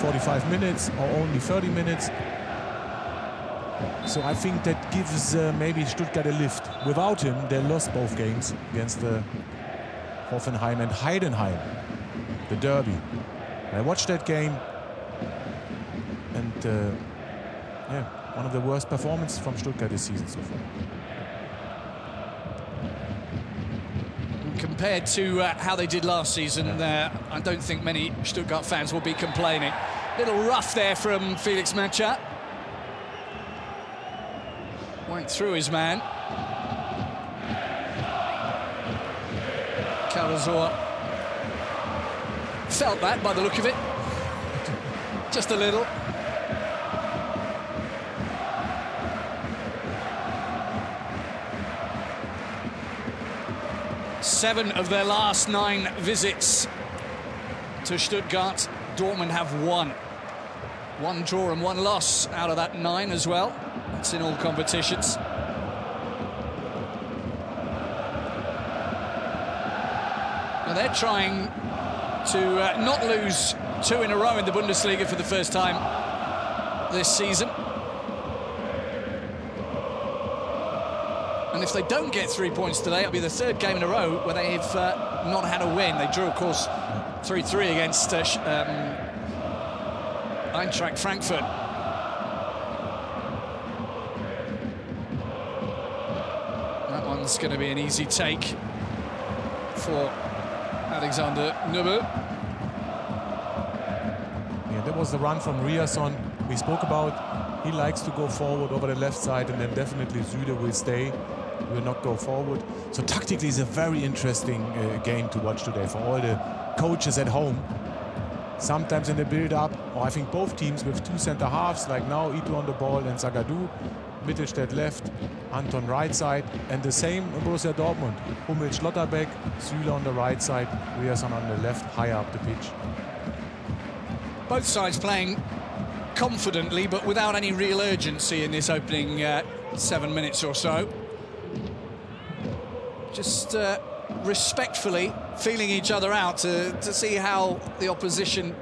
45 minutes or only 30 minutes. So I think that gives maybe Stuttgart a lift. Without him, they lost both games against Hoffenheim and Heidenheim, the derby. I watched that game, and yeah, one of the worst performances from Stuttgart this season so far. Compared to how they did last season, I don't think many Stuttgart fans will be complaining. Little rough there from Felix Macha. Went through his man. Karazor felt that by the look of it. Just a little. Seven of their last 9 visits to Stuttgart, Dortmund have 1. 1 draw and 1 loss out of that 9 as well. That's in all competitions. Now they're trying to not lose 2 in a row in the Bundesliga for the first time this season. And if they don't get 3 points today, it'll be the 3rd game in a row where they've not had a win. They drew, of course, 3-3 against Eintracht Frankfurt. That one's going to be an easy take for Alexander Nübel. Yeah, that was the run from Riasson we spoke about. He likes to go forward over the left side, and then definitely Süle will stay, will not go forward. So tactically, it's a very interesting game to watch today for all the coaches at home. Sometimes in the build-up, or I think both teams with 2 center-halves, like now Ito on the ball and Zagadou. Mittelstädt left, Anton right side, and the same in Borussia Dortmund. Hummels, Schlotterbeck, Süle on the right side, Riasson on the left, higher up the pitch. Both sides playing confidently, but without any real urgency in this opening 7 minutes or so. Just respectfully feeling each other out to see how the opposition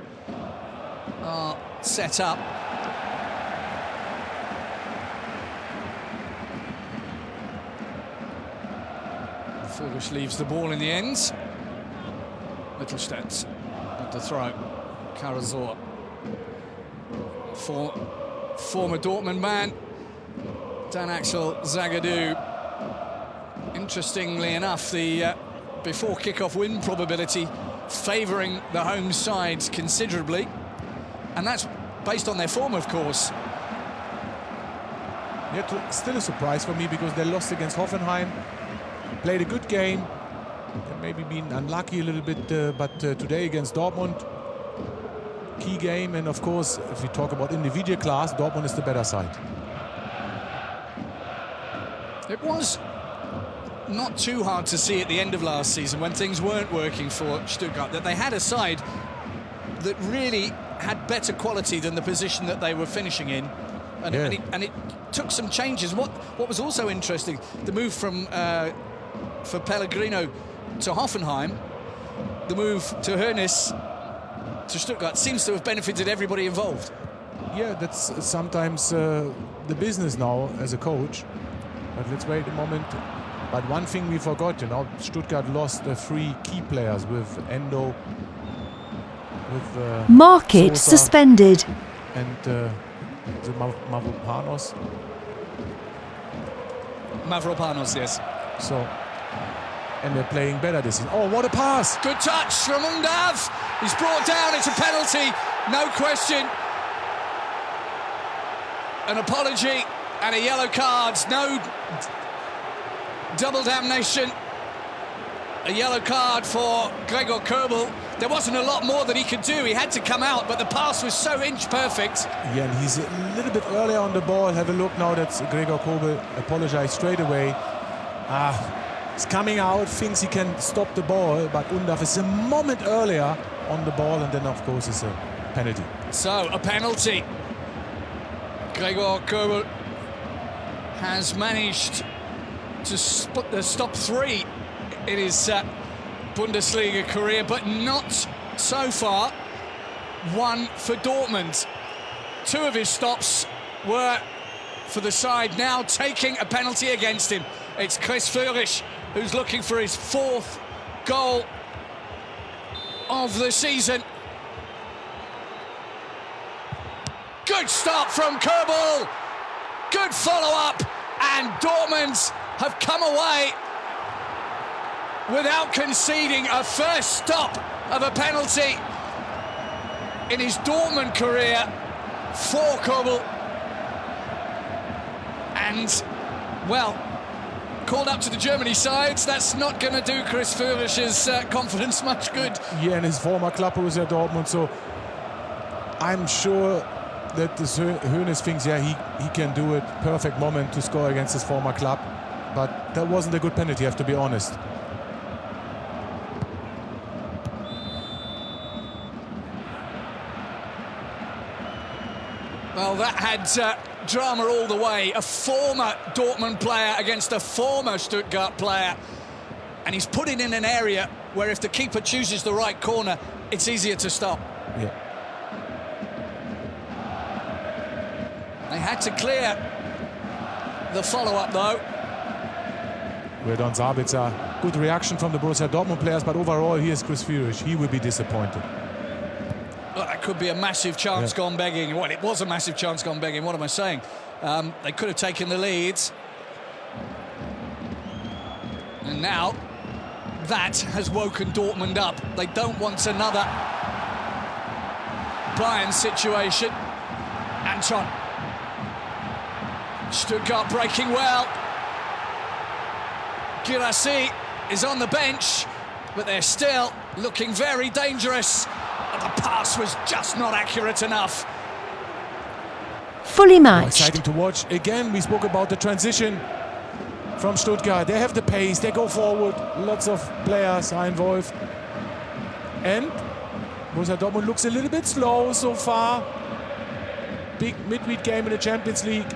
are set up. Fullish leaves the ball in the end. Mittelstädt at the throw. Karazor. Former Dortmund man, Dan Axel Zagadou. Interestingly enough, the before kickoff win probability favouring the home sides considerably, and that's based on their form, of course. Yeah, still a surprise for me because they lost against Hoffenheim, played a good game, maybe been unlucky a little bit, but today against Dortmund, key game, and of course, if we talk about individual class, Dortmund is the better side. It was not too hard to see at the end of last season, when things weren't working for Stuttgart, that they had a side that really had better quality than the position that they were finishing in, and it took some changes. What was also interesting, the move from for Pellegrino to Hoffenheim, the move to Hoeneß to Stuttgart seems to have benefited everybody involved. Yeah, that's sometimes the business now as a coach. But let's wait a moment. But one thing we forgot, Stuttgart lost 3 key players with Endo, with Market Sosa suspended. and Mavropanos. Mavropanos, yes. So, and they're playing better this season. Oh, what a pass! Good touch from Undav. He's brought down. It's a penalty, no question. An apology and a yellow card. No double damnation. A yellow card for Gregor Kobel. There wasn't a lot more that he could do. He had to come out, but the pass was so inch perfect. Yeah, and he's a little bit earlier on the ball. Have a look now. That's Gregor Kobel. Apologized straight away. He's coming out, thinks he can stop the ball, but Undav is a moment earlier on the ball, and then of course it's a penalty. So a penalty. Gregor Kobel has managed to stop 3 in his Bundesliga career, but not so far one for Dortmund. Two of his stops were for the side now taking a penalty against him. It's Chris Führich who's looking for his 4th goal of the season. Good stop from Kerbal. Good follow-up, and Dortmund have come away without conceding a first stop of a penalty in his Dortmund career for Kerbal. And, well, called up to the Germany side, that's not going to do Chris Führich's confidence much good. Yeah, and his former club Borussia Dortmund, so I'm sure that Hoeneß thinks, yeah, he can do it. Perfect moment to score against his former club. But that wasn't a good penalty, I have to be honest. Well, that had drama all the way. A former Dortmund player against a former Stuttgart player. And he's put it in an area where if the keeper chooses the right corner, it's easier to stop. Yeah. They had to clear the follow-up, though. Well done, Sabitzer. Good reaction from the Borussia Dortmund players, but overall, here's Chris Führich. He will be disappointed. Well, that could be a massive chance gone begging. Well, it was a massive chance gone begging. What am I saying? They could have taken the lead. And now, that has woken Dortmund up. They don't want another Bayern situation. Anton. Stuttgart breaking well. Guirassy is on the bench, but they're still looking very dangerous. The pass was just not accurate enough. Fully matched. Exciting to watch. Again, we spoke about the transition from Stuttgart. They have the pace, they go forward. Lots of players are involved. And Borussia Dortmund looks a little bit slow so far. Big midweek game in the Champions League.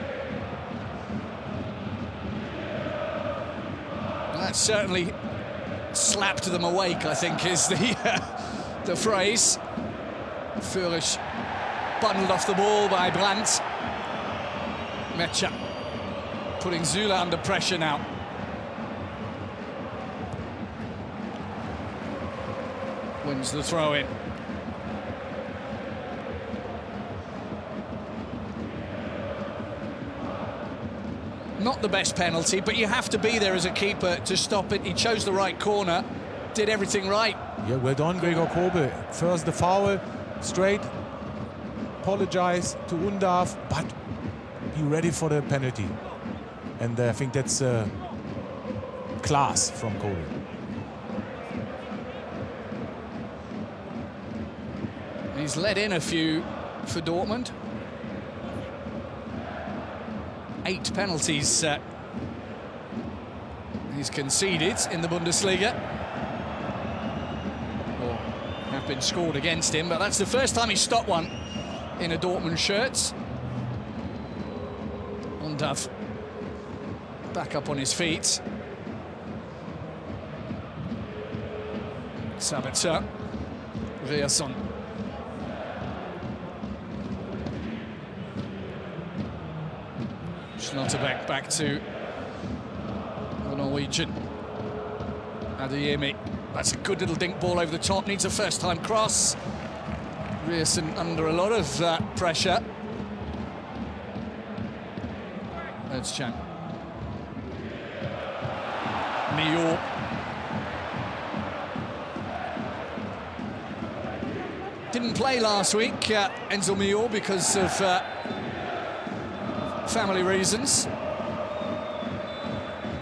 That certainly slapped them awake, I think, is the phrase. Führich bundled off the ball by Brandt. Mecha putting Zula under pressure now. Wins the throw-in. Not the best penalty, but you have to be there as a keeper to stop it. He chose the right corner, did everything right. Yeah, well done, Gregor Kobel. First the foul, straight. Apologize to Undav, but be ready for the penalty. And I think that's class from Kobel. He's let in a few for Dortmund. 8 penalties he's conceded in the Bundesliga, or have been scored against him, but that's the first time he's stopped one in a Dortmund shirt. Undav back up on his feet. Sabitzer, Ryerson. Schlotterbeck back to the Norwegian. Adeyemi. That's a good little dink ball over the top. Needs a first-time cross. Ryerson under a lot of pressure. That's Chan. Mio. Didn't play last week, Enzo Mio, because of family reasons.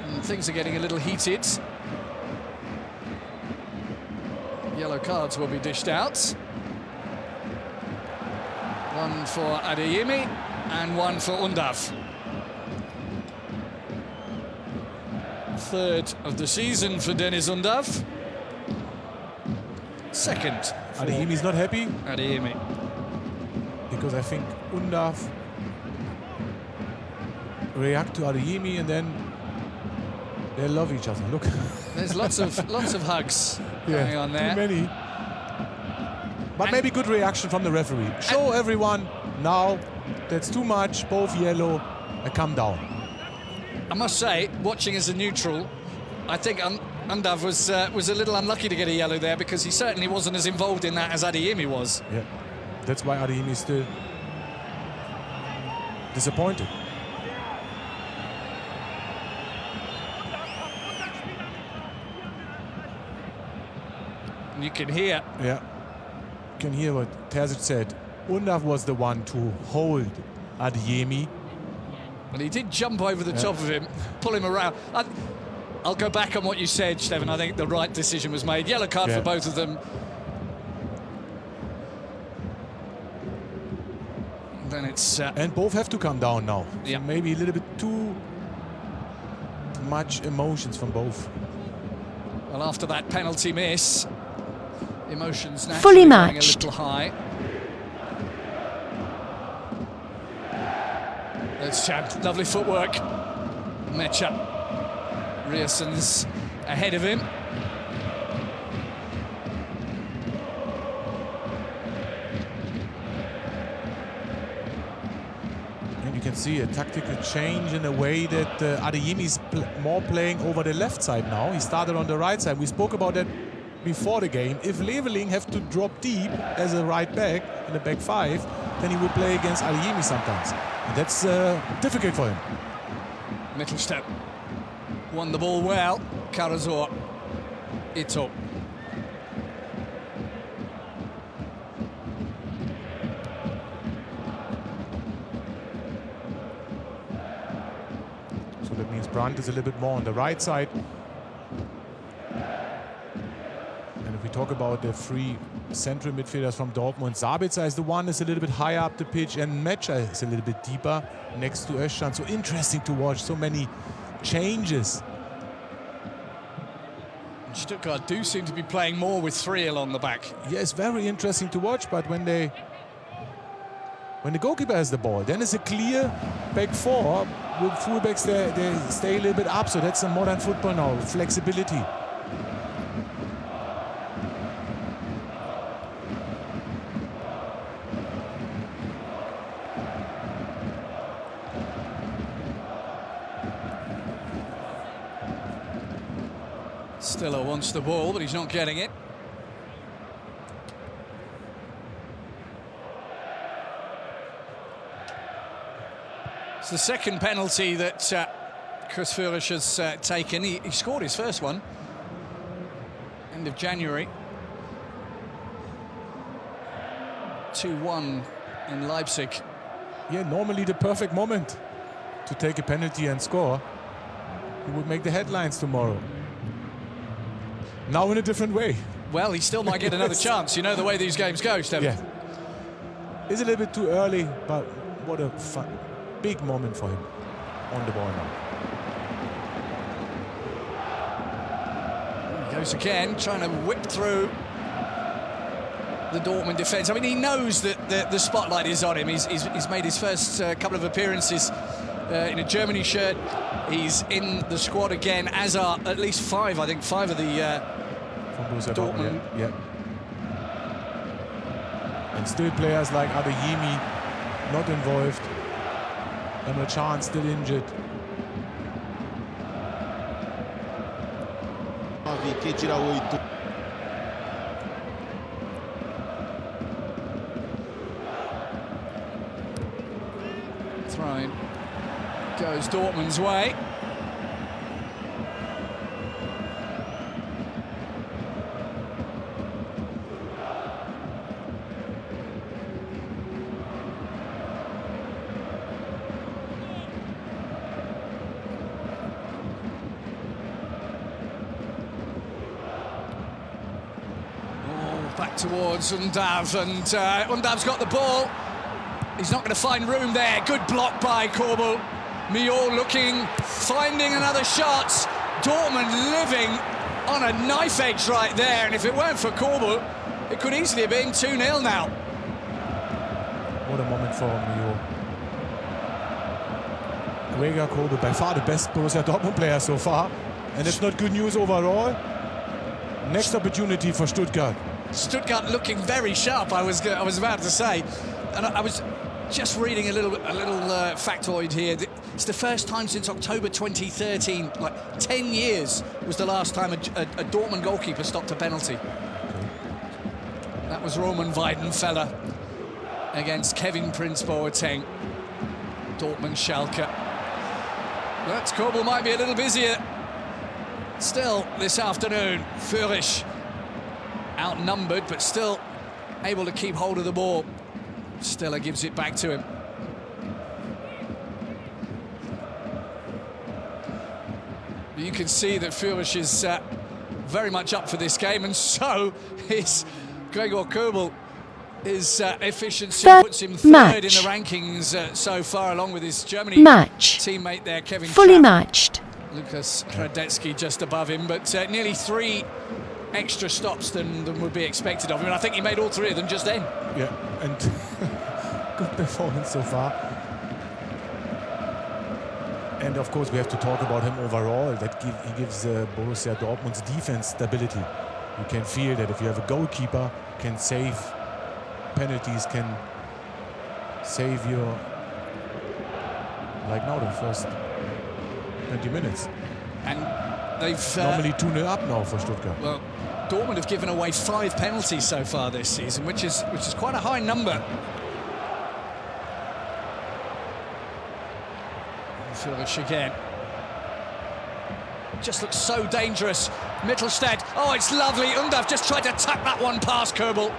And things are getting a little heated. Yellow cards will be dished out. One for Adeyemi and one for Undav. Third of the season for Deniz Undav. Second for Adeyemi's not happy. Adeyemi. Because I think Undav react to Adeyemi and then they love each other. Look. There's lots of hugs going on there. Too many. But maybe good reaction from the referee. Show everyone now that's too much, both yellow, and come down. I must say, watching as a neutral, I think Undav was a little unlucky to get a yellow there, because he certainly wasn't as involved in that as Adeyemi was. Yeah, that's why Adeyemi is still disappointed. And you can hear. Yeah, you can hear what Terzic said. Undav was the one to hold Adeyemi. And he did jump over the top of him, pull him around. I'll go back on what you said, Stefan. I think the right decision was made. Yellow card for both of them. Then it's... and both have to come down now. Yeah. So maybe a little bit too much emotions from both. Well, after that penalty miss, emotions naturally Fully going matched. a little high. That's lovely footwork. Mecha. Rierson's ahead of him. And you can see a tactical change in a way that Adeyemi's more playing over the left side now. He started on the right side. We spoke about that before the game. If Leveling have to drop deep as a right back in the back five, then he will play against Adeyemi sometimes. And that's difficult for him. Mittelstep won the ball well. Karazor. Ito. So that means Brandt is a little bit more on the right side. And if we talk about the three central midfielders from Dortmund, Sabitzer is the one that's a little bit higher up the pitch, and Mecha is a little bit deeper next to Özcan. So interesting to watch, so many changes. Stuttgart do seem to be playing more with three along the back. Yeah, it's very interesting to watch, but when the goalkeeper has the ball, then it's a clear back four. With fullbacks, they stay a little bit up, so that's a modern football now, flexibility. Stiller wants the ball, but he's not getting it. It's the second penalty that Chris Führer has taken. He scored his first one, end of January. 2-1 in Leipzig. Yeah, normally the perfect moment to take a penalty and score. He would make the headlines tomorrow. Now in a different way. Well, he still might get another chance. You know the way these games go, Stefan. Yeah. It's a little bit too early, but what a big moment for him on the ball now. He goes again, trying to whip through the Dortmund defence. I mean, he knows that the spotlight is on him. He's made his first couple of appearances in a Germany shirt. He's in the squad again, as are at least five of the Dortmund. Yeah. And still players like Adeyemi not involved. Emre Can still injured. Thrown goes Dortmund's way. Back towards Undav, and Undav's got the ball. He's not going to find room there. Good block by Korbel. Mio looking, finding another shot. Dortmund living on a knife edge right there, and if it weren't for Korbel, it could easily have been 2-0 now. What a moment for Mio. Gregor Korbel, by far the best Borussia Dortmund player so far, and it's not good news overall. Next opportunity for Stuttgart. Stuttgart looking very sharp, I was about to say. And I was just reading a little factoid here. It's the first time since October 2013, like 10 years was the last time a Dortmund goalkeeper stopped a penalty. That was Roman Weidenfeller against Kevin Prince Boateng. Dortmund Schalke. But Kobel might be a little busier still this afternoon. Führich outnumbered, but still able to keep hold of the ball. Stiller gives it back to him. You can see that Führich is very much up for this game, and so is Gregor Kobel. His efficiency puts him third in the rankings so far, along with his Germany teammate there, Kevin Fully Trapp. matched. Lucas Hradecky just above him, but nearly 3 extra stops than would be expected of him, and I think he made all 3 of them just then. Yeah, and good performance so far. And of course we have to talk about him overall. That he gives Borussia Dortmund's defense stability. You can feel that if you have a goalkeeper, can save penalties, can save your, like now, the first 20 minutes. And they've normally 2-0 up now for Stuttgart. Well, Dortmund have given away 5 penalties so far this season, which is quite a high number. Führich again. Just looks so dangerous. Mittelstadt. Oh, it's lovely. Undav just tried to tuck that one past Kobel.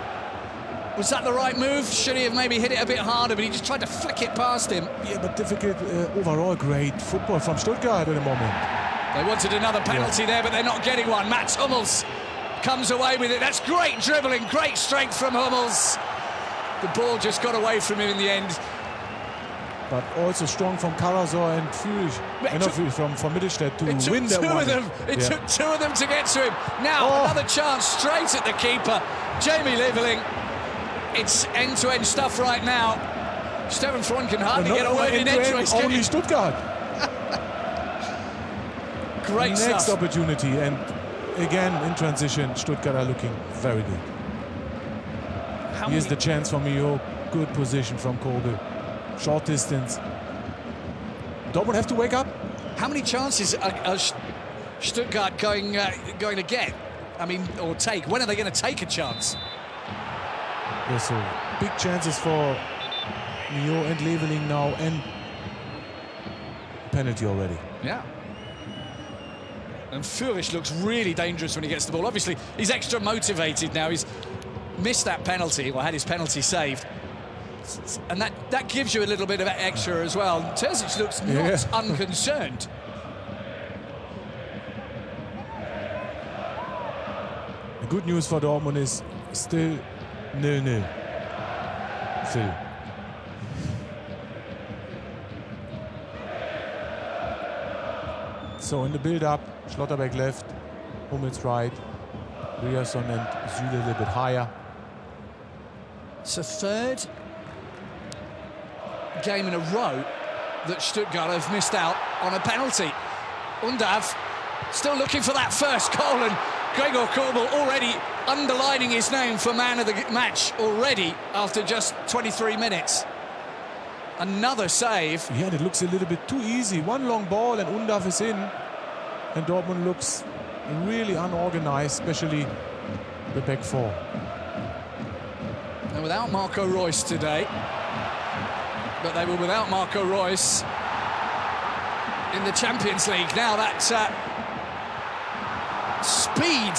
Was that the right move? Should he have maybe hit it a bit harder, but he just tried to flick it past him. Yeah, but difficult overall. Great football from Stuttgart at the moment. They wanted another penalty there, but they're not getting one. Mats Hummels comes away with it. That's great dribbling, great strength from Hummels. The ball just got away from him in the end. But also strong from Karasor and Führich, from Mittelstadt to win that one. It took 2 of them to get to him. Now another chance straight at the keeper, Jamie Lieberling. It's end-to-end stuff right now. Stefan Freund can hardly get a word in edgeways. Only Stuttgart. Great stuff. Next opportunity, and again in transition, Stuttgart are looking very good. Here's the chance for Mio. Good position from Kobel. Short distance. Dortmund have to wake up. How many chances are Stuttgart going to get? I mean, or take? When are they going to take a chance? Yeah, so big chances for Mio and Leveling now, and penalty already. Yeah. And Führich looks really dangerous when he gets the ball. Obviously, he's extra motivated now. He's missed that penalty, or had his penalty saved. And that gives you a little bit of extra as well. Terzic looks not unconcerned. The good news for Dortmund is still 0-0. Phil. So in the build-up, Schlotterbeck left, Hummels right, Ryerson and Süle a little bit higher. It's a 3rd game in a row that Stuttgart have missed out on a penalty. Undav still looking for that first goal, and Gregor Kobel already underlining his name for man of the match already after just 23 minutes. Another save. Yeah, and it looks a little bit too easy. One long ball and Undav is in, and Dortmund looks really unorganized, especially the back 4. And without Marco Reus today, but they were without Marco Reus in the Champions League. Now that speed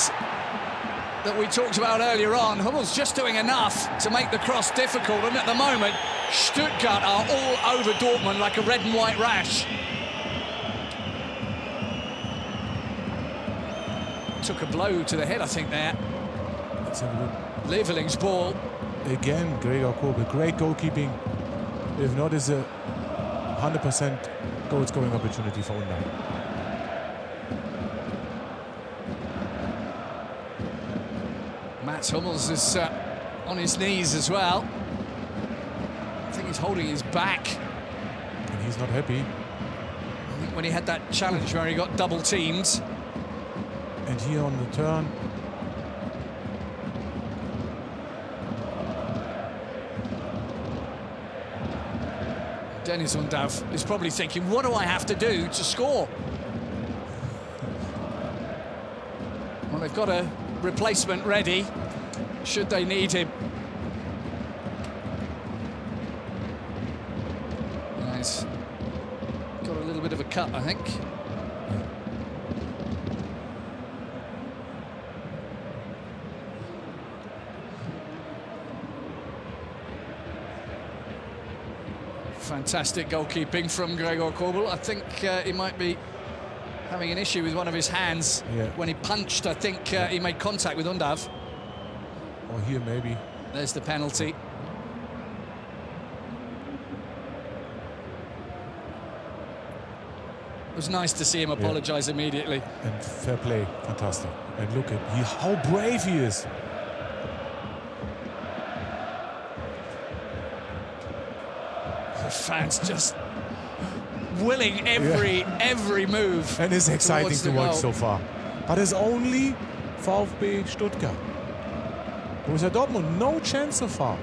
that we talked about earlier on, Hummels just doing enough to make the cross difficult, and at the moment Stuttgart are all over Dortmund like a red and white rash. Took a blow to the head, I think, there. Leveling's ball. Again, Gregor Kobel, great goalkeeping. If not, is a 100% goal-scoring opportunity for Undav. Mats Hummels is on his knees as well. I think he's holding his back. And he's not happy. I think when he had that challenge where he got double teamed. And here on the turn, Dennis Undav is probably thinking, what do I have to do to score? Well, they've got a replacement ready, should they need him. He's got a little bit of a cut, I think. Fantastic goalkeeping from Gregor Kobel. I think he might be having an issue with one of his hands. When he punched, I think he made contact with Undav. Or here maybe. There's the penalty. It was nice to see him apologise immediately. And fair play, fantastic. And look at how brave he is. The fans just willing every move. And it's exciting to watch goal. so far. But it's only VfB Stuttgart. Borussia Dortmund, no chance so far.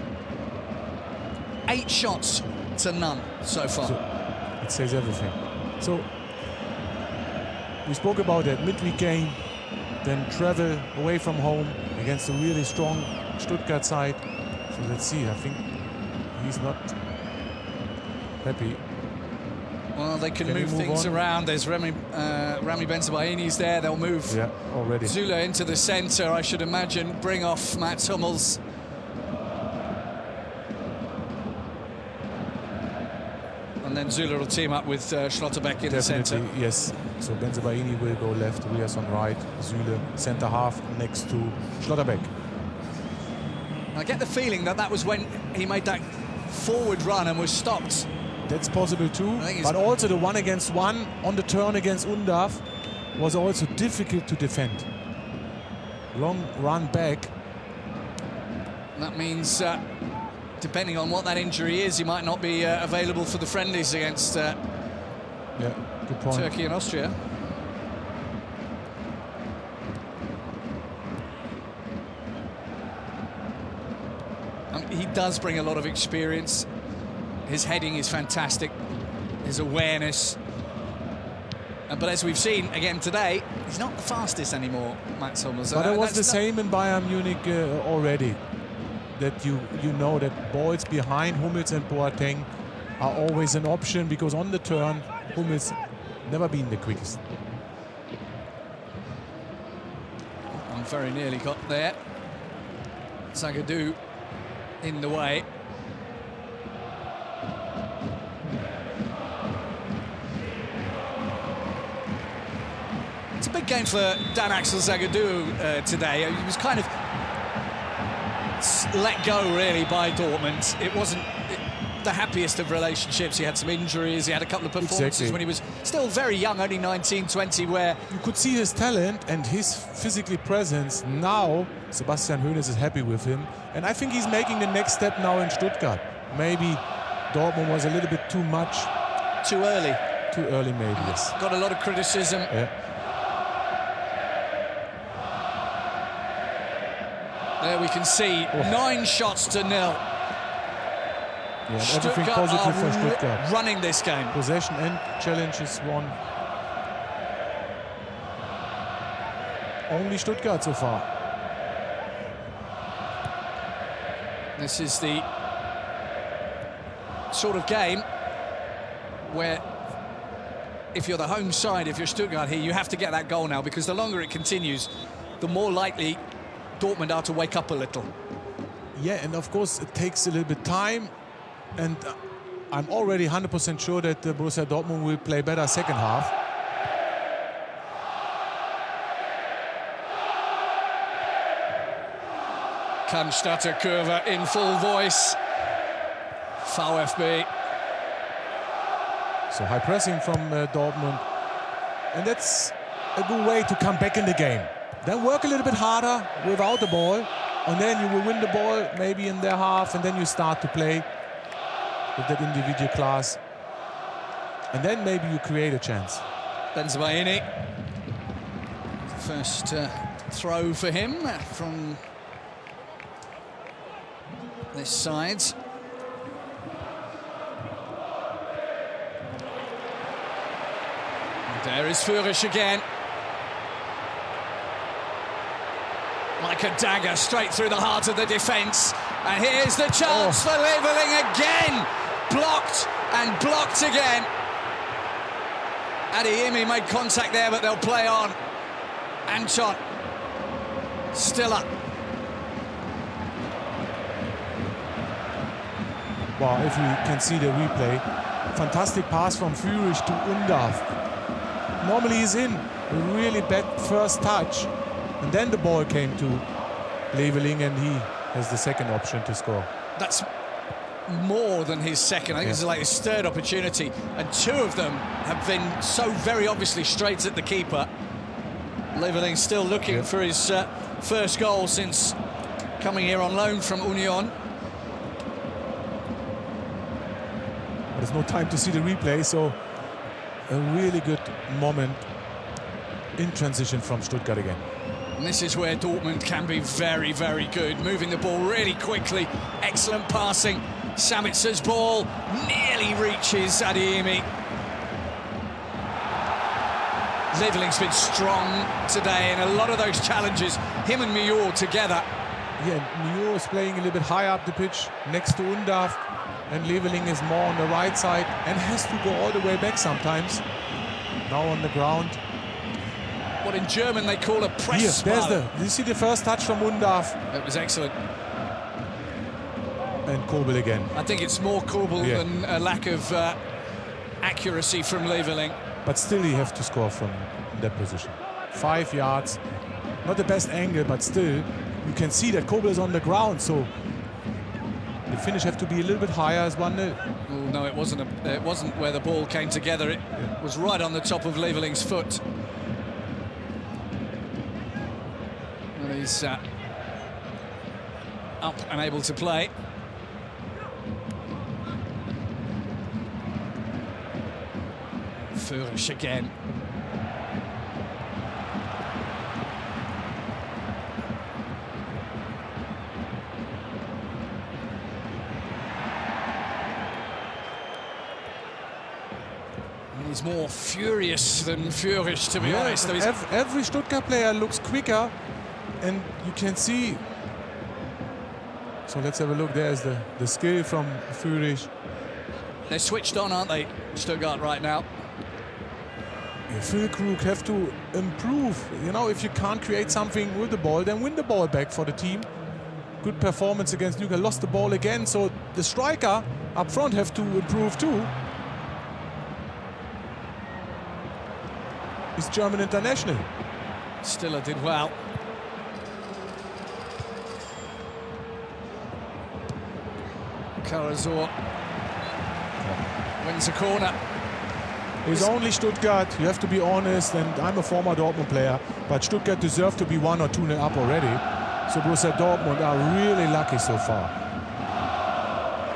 8 shots to none so far. So it says everything. So we spoke about that midweek game, then travel away from home against a really strong Stuttgart side. So let's see. I think he's not happy. Well, they can move things around. There's Rami Benzebaini's there. They'll move already. Zula into the centre, I should imagine. Bring off Mats Hummels. And then Zula will team up with Schlotterbeck in the centre. Yes. So Benzebaini will go left, Rias on right, Zule centre half next to Schlotterbeck. I get the feeling that was when he made that forward run and was stopped. That's possible too, but also the 1-against-1 on the turn against Undav was also difficult to defend. Long run back. That means, depending on what that injury is, he might not be available for the friendlies against good point. Turkey and Austria. He does bring a lot of experience. His heading is fantastic, his awareness. But as we've seen again today, he's not the fastest anymore, Mats Hummels. But it was the same in Bayern Munich already. That you know that balls behind Hummels and Boateng are always an option, because on the turn, Hummels never been the quickest. And very nearly got there. Zagadou in the way. It's a big game for Dan Axel Zagadou today. He was kind of let go, really, by Dortmund. It wasn't the happiest of relationships. He had some injuries. He had a couple of performances when he was still very young, only 19, 20, where... You could see his talent and his physical presence. Now, Sebastian Hoeneß is happy with him. And I think he's making the next step now in Stuttgart. Maybe Dortmund was a little bit too much. Too early. Too early, maybe, yes. Got a lot of criticism. Yeah. There we can see 9 shots to 0. Yeah, everything positive for Stuttgart. Running this game. Possession and challenges won. Only Stuttgart so far. This is the sort of game where, if you're the home side, if you're Stuttgart here, you have to get that goal now, because the longer it continues, the more likely Dortmund are to wake up a little. Yeah, and of course it takes a little bit time, and I'm already 100% sure that Borussia Dortmund will play better second half. Cannstatter Kurve in full voice. VfB. So high pressing from Dortmund, and that's a good way to come back in the game. Then work a little bit harder without the ball, and then you will win the ball maybe in their half, and then you start to play with that individual class. And then maybe you create a chance. Benzebaini. First throw for him from this side. There is Führig again. Like a dagger straight through the heart of the defence. And here's the chance for Leveling again. Blocked and blocked again. Adeyemi made contact there, but they'll play on. Anton. Still up. Well, if you can see the replay, fantastic pass from Führig to Undav. Normally he's in, a really bad first touch. And then the ball came to Leveling and he has the second option to score. That's more than his second. I think this is like his third opportunity. And two of them have been so very obviously straight at the keeper. Leveling still looking for his first goal since coming here on loan from Union. There's no time to see the replay, so a really good moment in transition from Stuttgart again. And this is where Dortmund can be very, very good. Moving the ball really quickly. Excellent passing. Sabitser's ball nearly reaches Adeyemi. Leveling's been strong today in a lot of those challenges. Him and Mior together. Yeah, Mior is playing a little bit higher up the pitch next to Undav. And Leveling is more on the right side and has to go all the way back sometimes. Now on the ground. What in German they call a press. Here, did you see the first touch from Undav? It was excellent. And Kobel again. I think it's more Kobel than a lack of accuracy from Leveling. But still you have to score from that position. 5 yards. Not the best angle, but still you can see that Kobel is on the ground, so the finish have to be a little bit higher as 1-0. Oh, no, it wasn't where the ball came together. It was right on the top of Leveling's foot. And he's up and able to play. Führig again. He's more furious than Führig, to be honest. Every Stuttgart player looks quicker, and you can see. So let's have a look. There's the skill from Führig. They're switched on, aren't they, Stuttgart, right now? Yeah, Füllkrug have to improve. You know, if you can't create something with the ball, then win the ball back for the team. Good performance against Newcastle. Lost the ball again, so the striker up front have to improve too. He's German international. Stiller did well. Karazor wins a corner. It's only Stuttgart, you have to be honest, and I'm a former Dortmund player, but Stuttgart deserve to be 1 or 2-0 up already. So Borussia Dortmund are really lucky so far.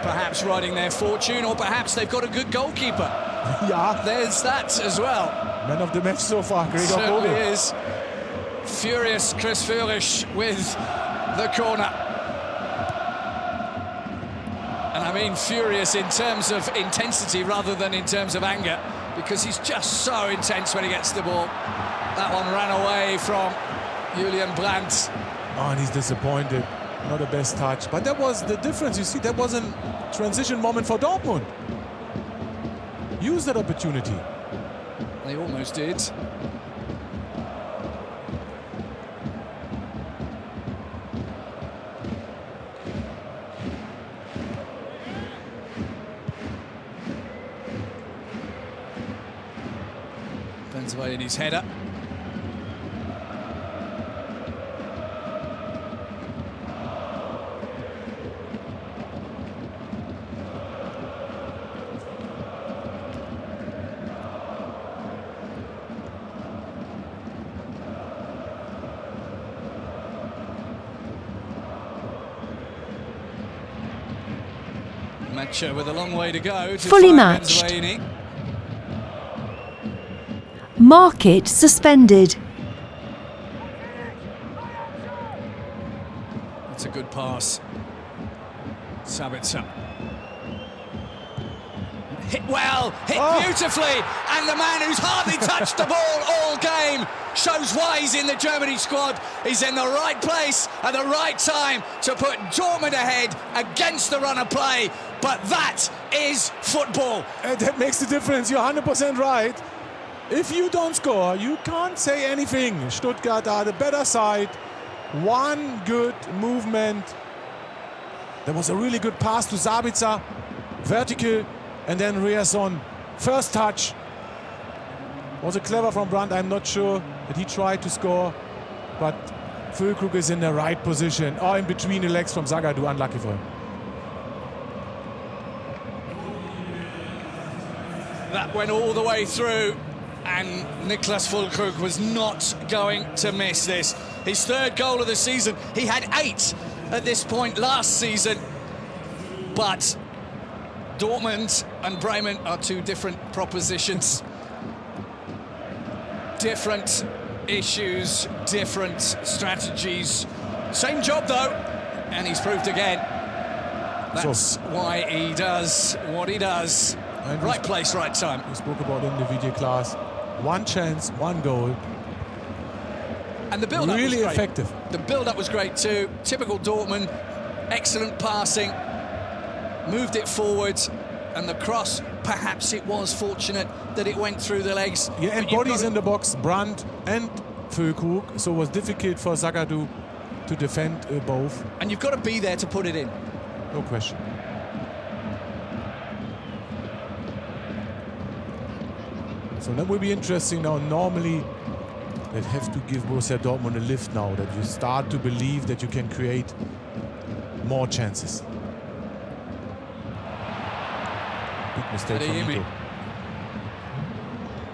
Perhaps riding their fortune, or perhaps they've got a good goalkeeper. Yeah. There's that as well. Man of the match so far, Gregor Certainly Kobel. is. Furious Chris Führig with the corner. And I mean furious in terms of intensity rather than in terms of anger, because he's just so intense when he gets the ball. That one ran away from Julian Brandt. Oh, and he's disappointed. Not the best touch. But that was the difference. You see, that was a transition moment for Dortmund. Use that opportunity. They almost did. Benzema in his header. With a long way to go to fully matched. Benzema. Market suspended. That's a good pass. Sabitzer. Hit well, hit beautifully, and the man who's hardly touched the ball all game shows why he's in the Germany squad. He's in the right place at the right time to put Dortmund ahead against the run of play. But that is football. And that makes the difference. You're 100% right. If you don't score, you can't say anything. Stuttgart are the better side. One good movement. There was a really good pass to Sabitzer, vertical, and then Ryerson. First touch. Was it clever from Brandt? I'm not sure that he tried to score, but Füllkrug is in the right position. Oh, in between the legs from Zagadou, unlucky for him. That went all the way through, and Niklas Füllkrug was not going to miss this. His third goal of the season. He had 8 at this point last season, but Dortmund and Bremen are two different propositions. Different issues, different strategies. Same job, though, and he's proved again. That's why he does what he does. Right place, right time. We spoke about in the video class. One chance, one goal. And the build-up really was great. effective. The build-up was great too. Typical Dortmund. Excellent passing. Moved it forward. And the cross, perhaps it was fortunate that it went through the legs. Yeah, and bodies in the box, Brandt and Füllkrug. So it was difficult for Zagadou to defend both. And you've got to be there to put it in. No question. So that will be interesting now. Normally, they'd have to give Borussia Dortmund a lift now, that you start to believe that you can create more chances. Big mistake from Nico.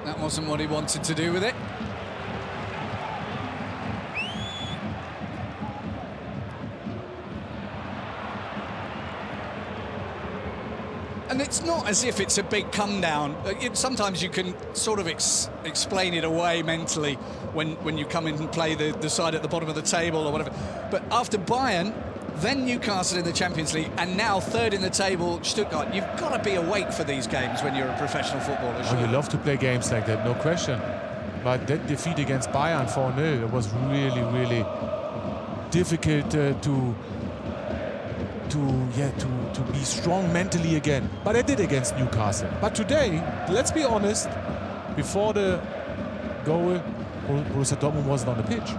That wasn't what he wanted to do with it. And it's not as if it's a big come down. Sometimes you can sort of explain it away mentally when you come in and play the side at the bottom of the table or whatever. But after Bayern, then Newcastle in the Champions League, and now third in the table, Stuttgart, you've got to be awake for these games when you're a professional footballer. Oh, you love to play games like that, no question. But that defeat against Bayern 4-0, it was really, really difficult to be strong mentally again. But I did against Newcastle. But today, let's be honest, before the goal, Borussia Dortmund wasn't on the pitch.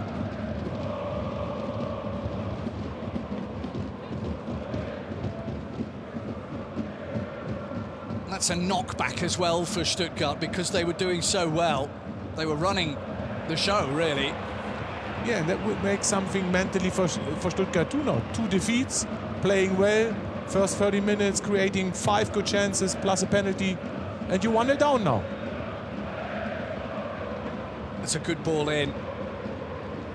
That's a knockback as well for Stuttgart because they were doing so well. They were running the show, really. Yeah, and that would make something mentally for Stuttgart too now. 2 defeats, playing well, first 30 minutes, creating 5 good chances plus a penalty, and you 1-0 down now. That's a good ball in.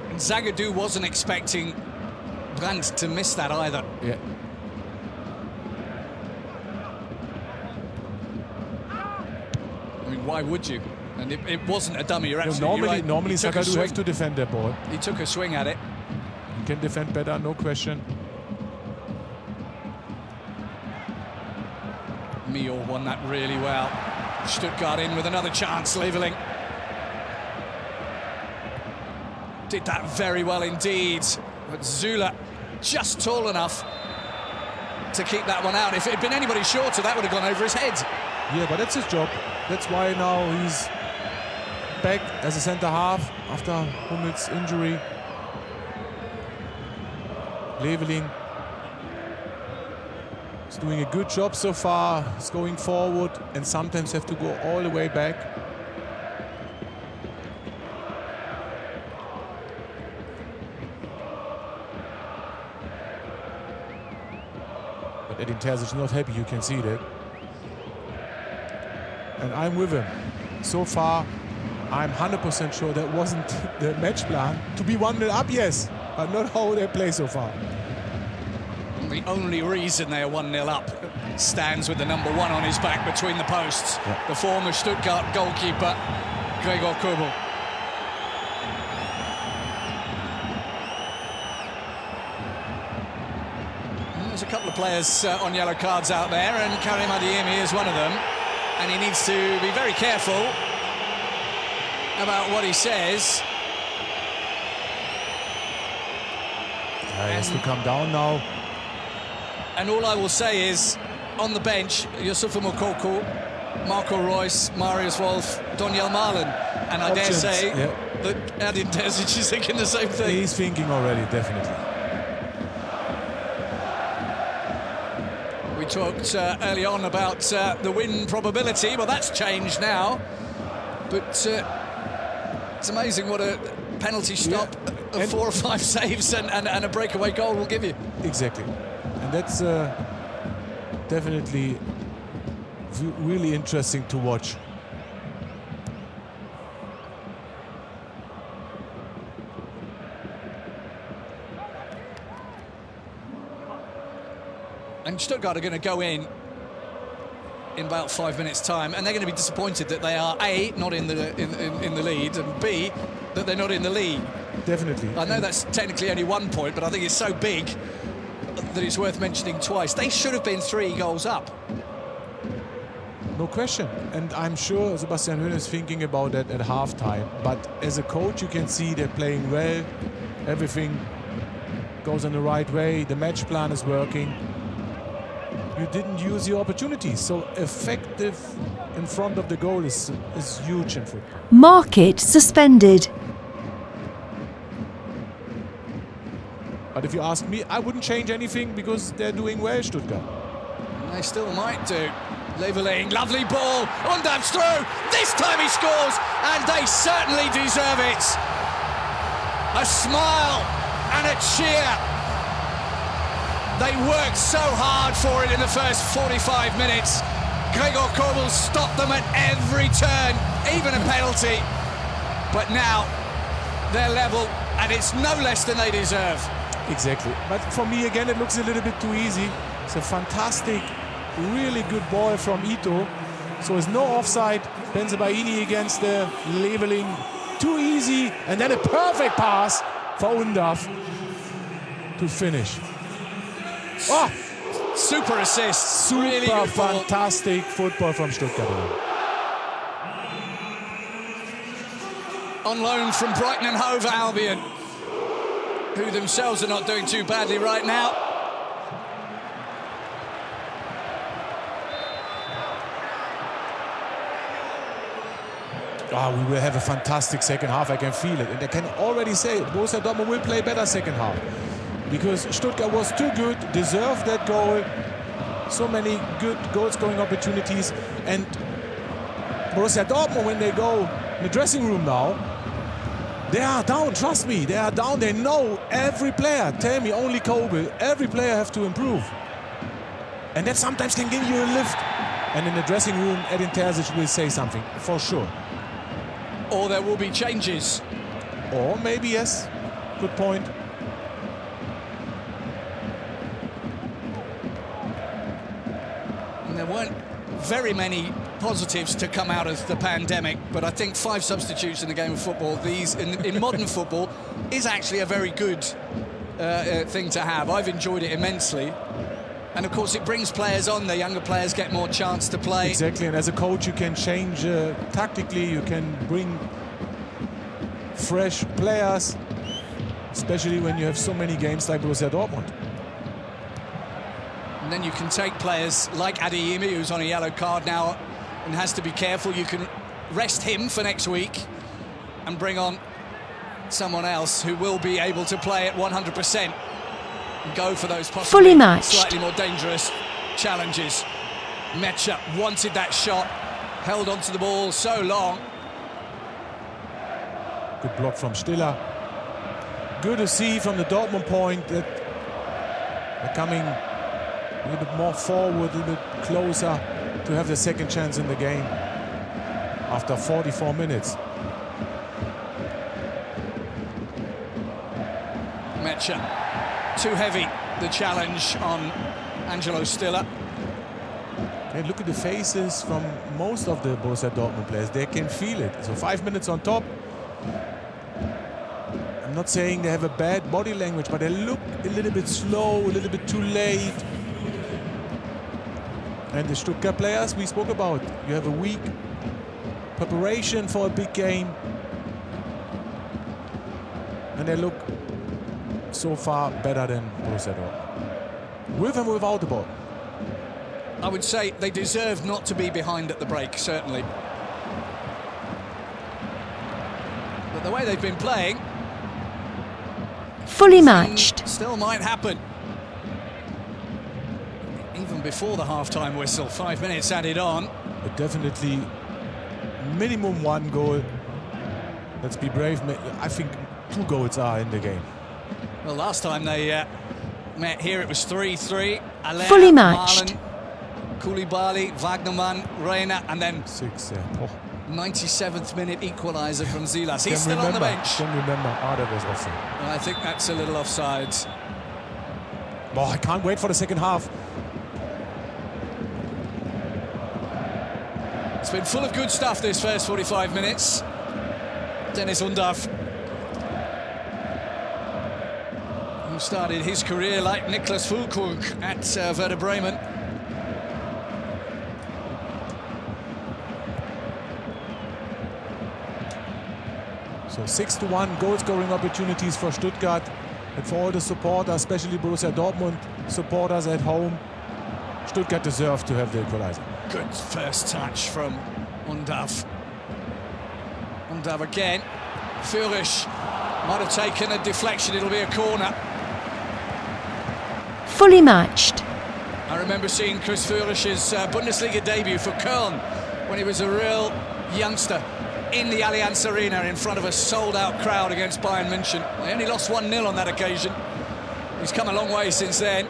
And Zagadou wasn't expecting Brandt to miss that either. Yeah. I mean, why would you? And it wasn't a dummy. You're absolutely right. Normally Zagadou have to defend that ball. He took a swing at it. He can defend better, no question. Mior won that really well. Stuttgart in with another chance, leveling. Did that very well indeed. But Zula just tall enough to keep that one out. If it had been anybody shorter, that would have gone over his head. Yeah, but that's his job. That's why now he's back as a centre half after Hummel's injury. Leveling. He's doing a good job so far. He's going forward and sometimes have to go all the way back. But Edin Terzic is not happy, you can see that. And I'm with him. So far, I'm 100% sure that wasn't the match plan. To be 1-0 up, yes, but not how they play so far. The only reason they are 1-0 up stands with the number 1 on his back between the posts. Yeah. The former Stuttgart goalkeeper, Gregor Kobel. There's a couple of players on yellow cards out there, and Karim Adeyemi is one of them. and he needs to be very careful about what he says. He has to come down now. And all I will say is, on the bench, Yusufa Moukoko, Marco Reus, Marius Wolf, Daniel Malen. And I dare say that Adin Terzic is thinking the same thing. He's thinking already, definitely. We talked early on about the win probability. Well, that's changed now. But it's amazing what a penalty stop of 4 or 5 saves and a breakaway goal will give you. Exactly. And that's definitely really interesting to watch. And Stuttgart are going to go in about 5 minutes' time, and they're going to be disappointed that they are A, not in the lead, and B, that they're not in the league. Definitely. I know that's technically only 1 point, but I think it's so big that it's worth mentioning twice. They should have been 3 goals up. No question. And I'm sure Sebastian Hoeneß is thinking about that at halftime. But as a coach, you can see they're playing well. Everything goes in the right way. The match plan is working. You didn't use your opportunities. So effective in front of the goal is huge in football. Market suspended. But if you ask me, I wouldn't change anything because they're doing well, Stuttgart. They still might do. Leveling, lovely ball, Undav's through, this time he scores, and they certainly deserve it. A smile and a cheer. They worked so hard for it in the first 45 minutes. Gregor Kobel stopped them at every turn, even a penalty. But now they're level, and it's no less than they deserve. Exactly. But for me, again, it looks a little bit too easy. It's a fantastic, really good ball from Ito. So it's no offside. Benzebaini against the leveling. Too easy. And then a perfect pass for Undav to finish. Oh! Super assist. Super really good ball. Fantastic football from Stuttgart. On loan from Brighton and Hove Albion, who themselves are not doing too badly right now. We will have a fantastic second half. I can feel it. And I can already say it. Borussia Dortmund will play better second half. Because Stuttgart was too good, deserved that goal. So many good goal-scoring opportunities. And Borussia Dortmund, when they go in the dressing room now, they are down, trust me. They are down. They know every player. Tell me, only Kobel. Every player have to improve. And that sometimes can give you a lift. And in the dressing room, Edin Terzic will say something, for sure. Or there will be changes. Or maybe, yes. Good point. And there weren't very many positives to come out of the pandemic, but I think 5 substitutes in the game of football, these in modern football, is actually a very good thing to have. I've enjoyed it immensely. And of course it brings players on, the younger players get more chance to play. Exactly, and as a coach you can change tactically, you can bring fresh players, especially when you have so many games like Borussia Dortmund. And then you can take players like Adeyemi, who's on a yellow card now and has to be careful. You can rest him for next week and bring on someone else who will be able to play at 100%. Go for those possibly Fully matched. Slightly more dangerous challenges. Mecha wanted that shot, held onto the ball so long. Good block from Stiller. Good to see from the Dortmund point that they're coming a little bit more forward, a little bit closer to have the second chance in the game after 44 minutes. Mecha. Too heavy, the challenge on Angelo Stiller. Hey, look at the faces from most of the Borussia Dortmund players. They can feel it. So 5 minutes on top. I'm not saying they have a bad body language, but they look a little bit slow, a little bit too late. And the Stuttgart players we spoke about. You have a week preparation for a big game. And they look so far better than Borussia Dortmund. With and without the ball. I would say they deserve not to be behind at the break, certainly. But the way they've been playing... Fully matched. Still might happen. Even before the half-time whistle, 5 minutes added on. But definitely minimum 1 goal. Let's be brave. I think 2 goals are in the game. Well, last time they met here, it was 3-3. Fully matched. Marlon, Koulibaly, Wagnerman, Reina, and then 6, yeah. Oh. 97th minute equaliser from Zilas. He's still on the bench. Can remember. That was offside. Well, I think that's a little offside. Oh, I can't wait for the second half. It's been full of good stuff this first 45 minutes. Dennis Undav, who started his career like Niklas Füllkrug at Werder Bremen. So 6-1 goal-scoring opportunities for Stuttgart. And for all the supporters, especially Borussia Dortmund supporters at home, Stuttgart deserve to have the equalizer. Good first touch from Undav. Undav again. Führich might have taken a deflection, it'll be a corner. Fully matched. I remember seeing Chris Führich's Bundesliga debut for Köln when he was a real youngster in the Allianz Arena in front of a sold-out crowd against Bayern München. They only lost 1-0 on that occasion. He's come a long way since then.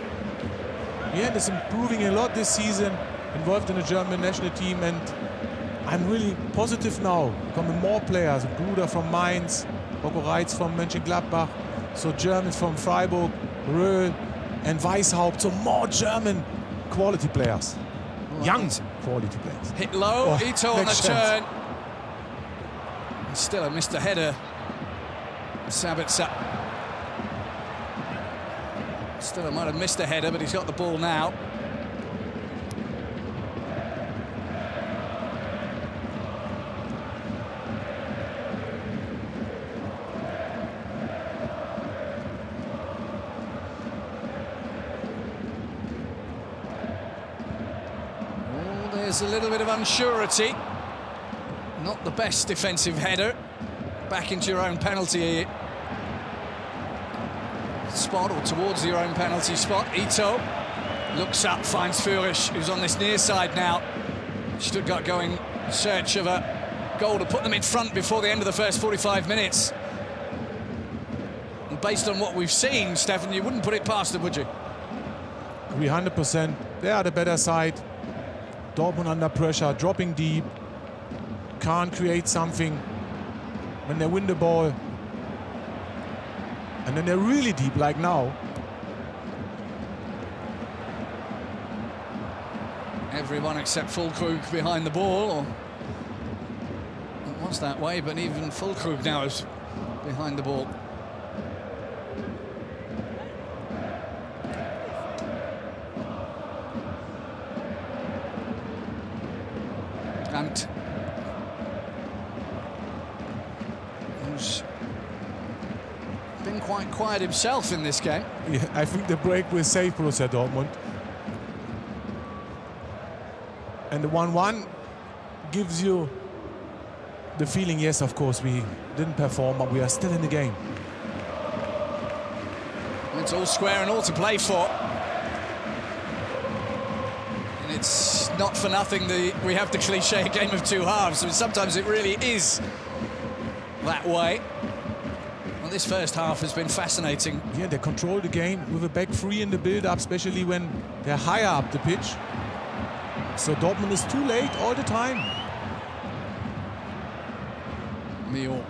Yeah, he's improving a lot this season, involved in the German national team, and I'm really positive now. Coming more players, Gruder from Mainz, Boko Reitz from Mönchengladbach, so Germans from Freiburg, Röhl and Weishaupt, so more German quality players. Right. Young quality players. Hit low, Ito on the turn. Still a missed a header. Sabitzer. Still might have missed a header, but he's got the ball now. Oh, there's a little bit of unsurety. Not the best defensive header. Back into your own penalty spot, or towards your own penalty spot. Ito looks up, finds Führich, who's on this near side now. Stuttgart going in search of a goal to put them in front before the end of the first 45 minutes. And based on what we've seen, Stefan, you wouldn't put it past them, would you? 300%. They are the better side. Dortmund under pressure, dropping deep. Can't create something when they win the ball, and then they're really deep like now. Everyone except Füllkrug behind the ball, or it was that way, but even Füllkrug now is behind the ball. And who's been quite quiet himself in this game. Yeah, I think the break will save Borussia Dortmund. And the 1-1 gives you the feeling, yes, of course, we didn't perform, but we are still in the game. It's all square and all to play for. And it's not for nothing that we have the cliche game of two halves. I mean, sometimes it really is that way. Well, this first half has been fascinating. Yeah, they control the game with a back three in the build-up, especially when they're higher up the pitch. So Dortmund is too late all the time. Mio.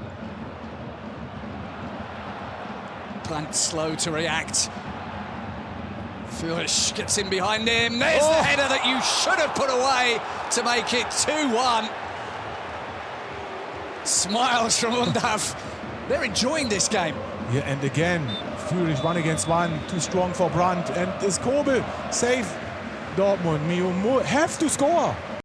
Plant slow to react. Führich gets in behind him. There's the header that you should have put away to make it 2-1. Smiles from Undav. They're enjoying this game. Yeah, and again, Führich 1 against 1, too strong for Brandt, and is Kobel safe Dortmund, you have to score.